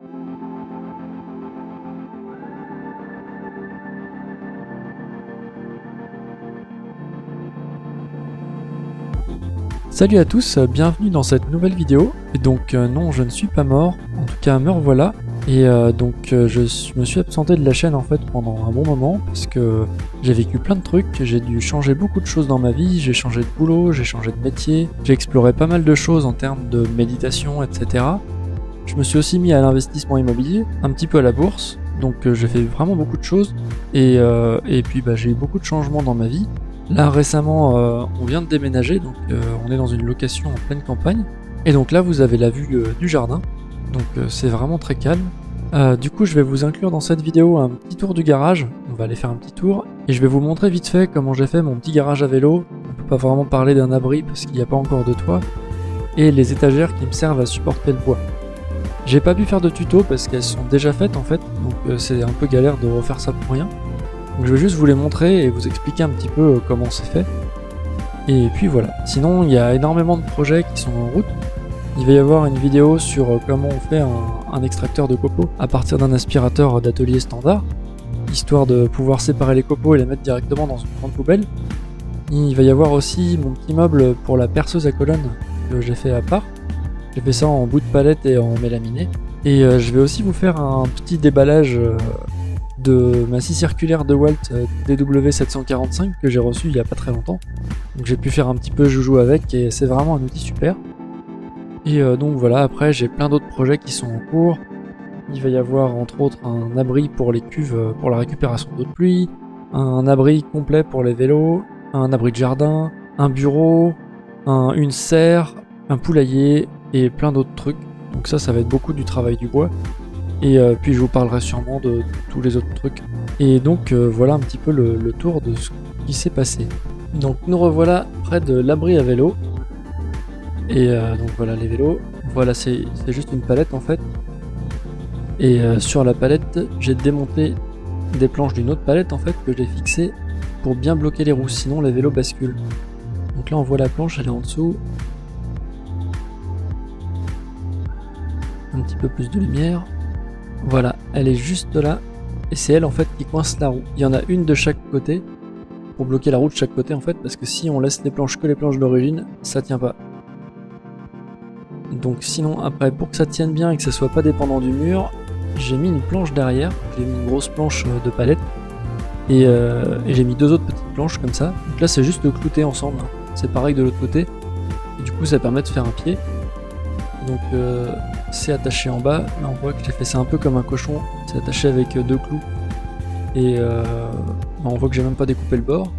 Salut à tous, bienvenue dans cette nouvelle vidéo. Et donc non, je ne suis pas mort, en tout cas me revoilà. Et je me suis absenté de la chaîne en fait pendant un bon moment parce que j'ai vécu plein de trucs, j'ai dû changer beaucoup de choses dans ma vie, j'ai changé de boulot, j'ai changé de métier, j'ai exploré pas mal de choses en termes de méditation, etc. Je me suis aussi mis à l'investissement immobilier, un petit peu à la bourse, donc j'ai fait vraiment beaucoup de choses et puis j'ai eu beaucoup de changements dans ma vie. Là récemment on vient de déménager, donc on est dans une location en pleine campagne et donc là vous avez la vue du jardin, donc c'est vraiment très calme. Du coup je vais vous inclure dans cette vidéo un petit tour du garage, on va aller faire un petit tour et je vais vous montrer vite fait comment j'ai fait mon petit garage à vélo. On peut pas vraiment parler d'un abri parce qu'il n'y a pas encore de toit, et les étagères qui me servent à supporter le bois. J'ai pas pu faire de tuto parce qu'elles sont déjà faites en fait, donc c'est un peu galère de refaire ça pour rien. Donc je vais juste vous les montrer et vous expliquer un petit peu comment c'est fait. Et puis voilà. Sinon, il y a énormément de projets qui sont en route. Il va y avoir une vidéo sur comment on fait un extracteur de copeaux à partir d'un aspirateur d'atelier standard, histoire de pouvoir séparer les copeaux et les mettre directement dans une grande poubelle. Il va y avoir aussi mon petit meuble pour la perceuse à colonne que j'ai fait à part. J'ai fait ça en bout de palette et en mélaminé. Et je vais aussi vous faire un petit déballage de ma scie circulaire DeWalt DW745 que j'ai reçu il y a pas très longtemps. Donc j'ai pu faire un petit peu joujou avec et c'est vraiment un outil super. Et donc voilà, après j'ai plein d'autres projets qui sont en cours. Il va y avoir entre autres un abri pour les cuves pour la récupération d'eau de pluie, un abri complet pour les vélos, un abri de jardin, un bureau, une serre, un poulailler et plein d'autres trucs. Donc ça va être beaucoup du travail du bois. Et puis je vous parlerai sûrement de tous les autres trucs. Et donc voilà un petit peu le tour de ce qui s'est passé. Donc nous revoilà près de l'abri à vélo. Et donc voilà les vélos. Voilà, c'est juste une palette en fait. Et sur la palette, j'ai démonté des planches d'une autre palette en fait que j'ai fixées pour bien bloquer les roues, sinon les vélos basculent. Donc là on voit la planche, elle est en dessous. Un petit peu plus de lumière. Voilà, elle est juste là, et c'est elle en fait qui coince la roue. Il y en a une de chaque côté, pour bloquer la roue de chaque côté en fait, parce que si on laisse les planches que les planches d'origine, ça tient pas. Donc sinon après, pour que ça tienne bien et que ça soit pas dépendant du mur, j'ai mis une planche derrière, j'ai mis une grosse planche de palette, et j'ai mis deux autres petites planches comme ça. Donc là c'est juste clouté ensemble, c'est pareil de l'autre côté, et du coup ça permet de faire un pied. Donc c'est attaché en bas, là on voit que j'ai fait ça un peu comme un cochon, c'est attaché avec deux clous, et on voit que j'ai même pas découpé le bord,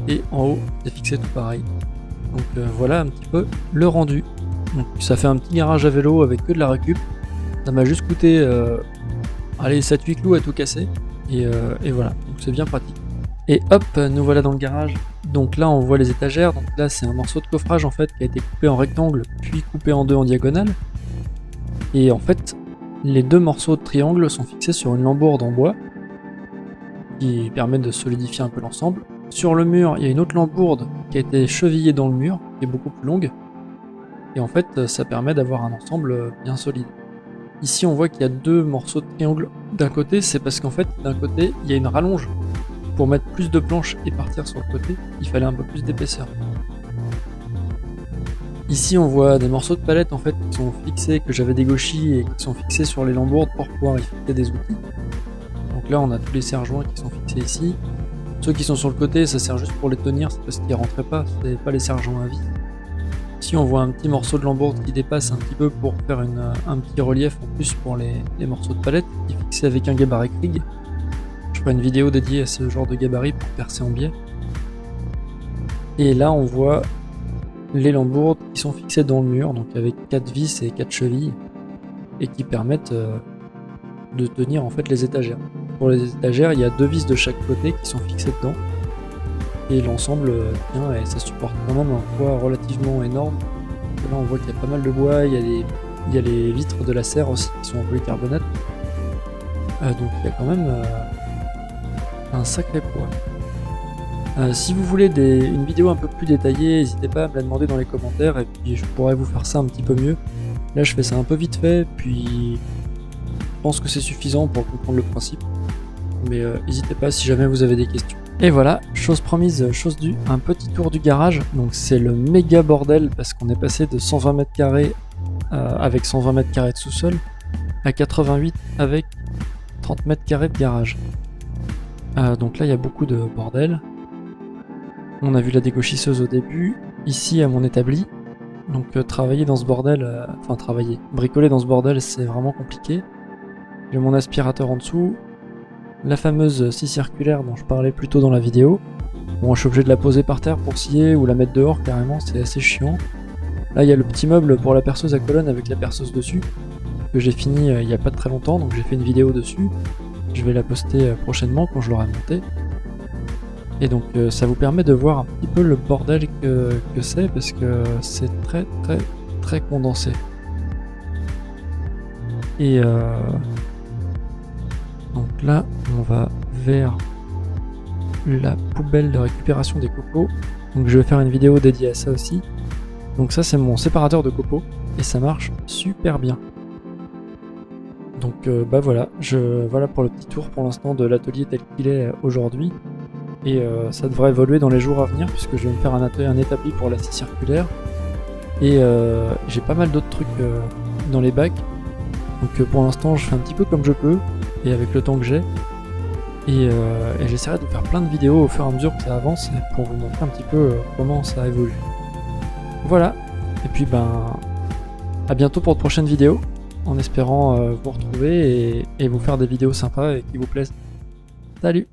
et en haut c'est fixé tout pareil. Donc voilà un petit peu le rendu. Donc ça fait un petit garage à vélo avec que de la récup, ça m'a juste coûté allez 7-8 clous à tout casser, et voilà, donc c'est bien pratique. Et hop, nous voilà dans le garage. Donc là on voit les étagères, donc là c'est un morceau de coffrage en fait qui a été coupé en rectangle puis coupé en deux en diagonale. Et en fait les deux morceaux de triangle sont fixés sur une lambourde en bois qui permet de solidifier un peu l'ensemble. Sur le mur il y a une autre lambourde qui a été chevillée dans le mur, qui est beaucoup plus longue. Et en fait ça permet d'avoir un ensemble bien solide. Ici on voit qu'il y a deux morceaux de triangle d'un côté, c'est parce qu'en fait d'un côté il y a une rallonge. Pour mettre plus de planches et partir sur le côté, il fallait un peu plus d'épaisseur. Ici on voit des morceaux de palette en fait qui sont fixés, que j'avais dégauchis et qui sont fixés sur les lambourdes pour pouvoir y fixer des outils. Donc là on a tous les serre-joints qui sont fixés ici. Ceux qui sont sur le côté ça sert juste pour les tenir, c'est parce qu'ils rentraient pas, c'est pas les serre-joints à vis. Ici on voit un petit morceau de lambourde qui dépasse un petit peu pour faire un petit relief en plus pour les morceaux de palette, qui est fixé avec un gabarit Krieg. Je ferai une vidéo dédiée à ce genre de gabarit pour percer en biais. Et là on voit les lambourdes qui sont fixées dans le mur, donc avec 4 vis et 4 chevilles, et qui permettent de tenir en fait les étagères. Pour les étagères, il y a 2 vis de chaque côté qui sont fixées dedans, et l'ensemble tient et ça supporte quand même un poids relativement énorme. Là on voit qu'il y a pas mal de bois, il y a les vitres de la serre aussi qui sont en polycarbonate, donc il y a quand même un sacré poids. Si vous voulez une vidéo un peu plus détaillée, n'hésitez pas à me la demander dans les commentaires et puis je pourrais vous faire ça un petit peu mieux. Là je fais ça un peu vite fait, puis je pense que c'est suffisant pour comprendre le principe. Mais n'hésitez pas si jamais vous avez des questions. Et voilà, chose promise, chose due, un petit tour du garage. Donc c'est le méga bordel parce qu'on est passé de 120 mètres carrés avec 120 mètres carrés de sous-sol à 88 avec 30 mètres carrés de garage. Donc là il y a beaucoup de bordel. On a vu la dégauchisseuse au début, ici à mon établi. Donc travailler dans ce bordel, bricoler dans ce bordel c'est vraiment compliqué. J'ai mon aspirateur en dessous, la fameuse scie circulaire dont je parlais plus tôt dans la vidéo. Bon, je suis obligé de la poser par terre pour scier ou la mettre dehors carrément, c'est assez chiant. Là il y a le petit meuble pour la perceuse à colonne avec la perceuse dessus, que j'ai fini il n'y a pas très longtemps, donc j'ai fait une vidéo dessus. Je vais la poster prochainement quand je l'aurai montée. Et donc ça vous permet de voir un petit peu le bordel que c'est, parce que c'est très condensé. Et donc là on va vers la poubelle de récupération des copeaux. Donc je vais faire une vidéo dédiée à ça aussi. Donc ça c'est mon séparateur de copeaux et ça marche super bien. Donc bah voilà, voilà pour le petit tour pour l'instant de l'atelier tel qu'il est aujourd'hui. Et ça devrait évoluer dans les jours à venir puisque je vais me faire un établi pour la scie circulaire. Et j'ai pas mal d'autres trucs dans les bacs. Donc pour l'instant je fais un petit peu comme je peux et avec le temps que j'ai. Et j'essaierai de faire plein de vidéos au fur et à mesure que ça avance pour vous montrer un petit peu comment ça évolue. Voilà, et puis à bientôt pour de prochaines vidéos, en espérant vous retrouver et vous faire des vidéos sympas et qui vous plaisent. Salut!